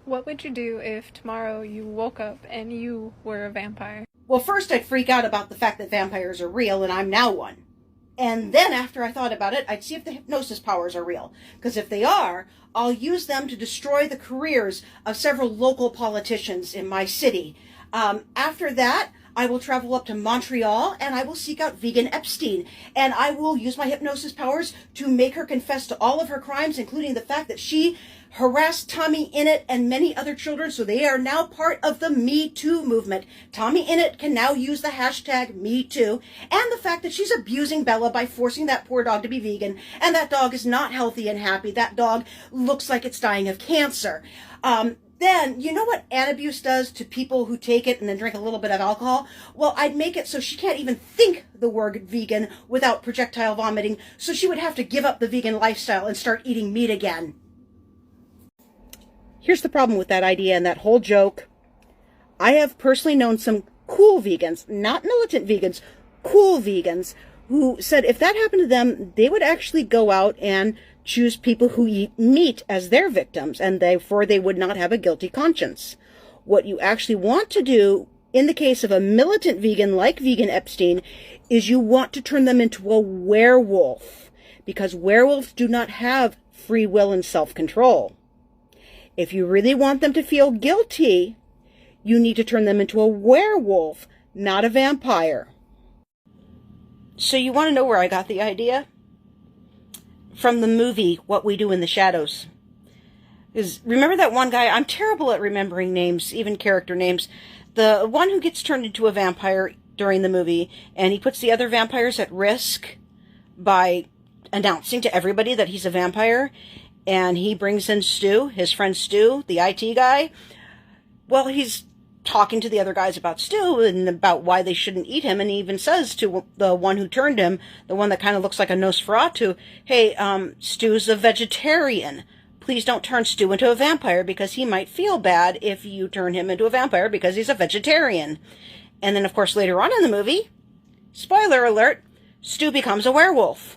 What would you do if tomorrow you woke up and you were a vampire? Well, first I'd freak out about the fact that vampires are real and I'm now one. And then after I thought about it, I'd see if the hypnosis powers are real. Because if they are, I'll use them to destroy the careers of several local politicians in my city. After that, I will travel up to Montreal and I will seek out Vegan Epstein. And I will use my hypnosis powers to make her confess to all of her crimes, including the fact that she harassed Tommy Innit and many other children, so they are now part of the Me Too movement. Tommy Innit can now use the hashtag Me Too, and the fact that she's abusing Bella by forcing that poor dog to be vegan, and that dog is not healthy and happy. That dog looks like it's dying of cancer. Then, you know what Anabuse does to people who take it and then drink a little bit of alcohol? Well, I'd make it so she can't even think the word vegan without projectile vomiting, so she would have to give up the vegan lifestyle and start eating meat again. Here's the problem with that idea and that whole joke. I have personally known some cool vegans, not militant vegans, cool vegans, who said if that happened to them, they would actually go out and choose people who eat meat as their victims, and therefore they would not have a guilty conscience. What you actually want to do in the case of a militant vegan like Vegan Epstein is you want to turn them into a werewolf, because werewolves do not have free will and self-control. If you really want them to feel guilty, you need to turn them into a werewolf, not a vampire. So you want to know where I got the idea? From the movie What We Do in the Shadows. Because remember that one guy? I'm terrible at remembering names, even character names. The one who gets turned into a vampire during the movie, and he puts the other vampires at risk by announcing to everybody that he's a vampire. And he brings in Stu, his friend Stu, the IT guy. Well, he's talking to the other guys about Stu and about why they shouldn't eat him. And he even says to the one who turned him, the one that kind of looks like a Nosferatu, hey, Stu's a vegetarian. Please don't turn Stu into a vampire because he might feel bad if you turn him into a vampire because he's a vegetarian. And then, of course, later on in the movie, spoiler alert, Stu becomes a werewolf.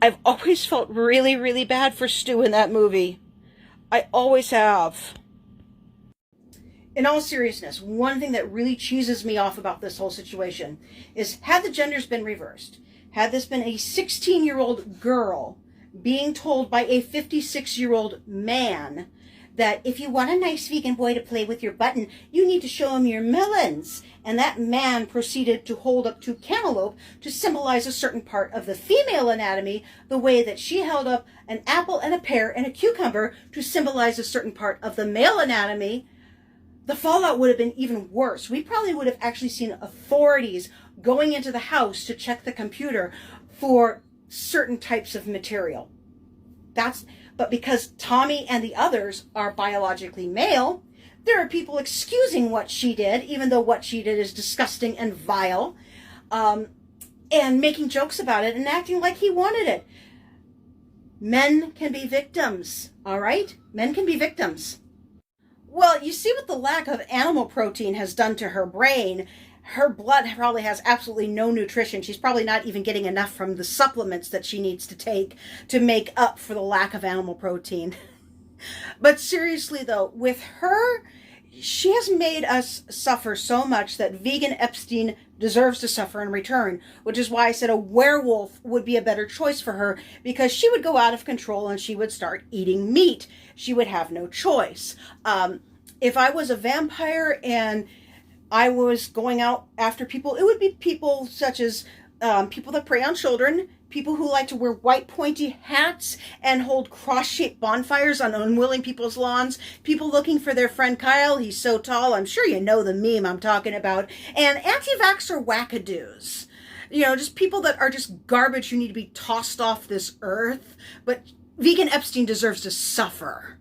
I've always felt really, really bad for Stu in that movie. I always have. In all seriousness, one thing that really cheeses me off about this whole situation is, had the genders been reversed, had this been a 16-year-old girl being told by a 56-year-old man that if you want a nice vegan boy to play with your button, you need to show him your melons. And that man proceeded to hold up two cantaloupe to symbolize a certain part of the female anatomy, the way that she held up an apple and a pear and a cucumber to symbolize a certain part of the male anatomy, the fallout would have been even worse. We probably would have actually seen authorities going into the house to check the computer for certain types of material. But because Tommy and the others are biologically male, there are people excusing what she did, even though what she did is disgusting and vile, and making jokes about it and acting like he wanted it. Men can be victims, all right? Men can be victims. Well, you see what the lack of animal protein has done to her brain. Her blood probably has absolutely no nutrition. She's probably not even getting enough from the supplements that she needs to take to make up for the lack of animal protein. But seriously, though, with her, she has made us suffer so much that Vegan Epstein deserves to suffer in return, which is why I said a werewolf would be a better choice for her, because she would go out of control and she would start eating meat. She would have no choice. If I was a vampire and I was going out after people, it would be people such as people that prey on children, people who like to wear white pointy hats and hold cross-shaped bonfires on unwilling people's lawns, people looking for their friend Kyle, he's so tall, I'm sure you know the meme I'm talking about, and anti-vaxxer wackadoos. You know, just people that are just garbage who need to be tossed off this earth. But Vegan Epstein deserves to suffer.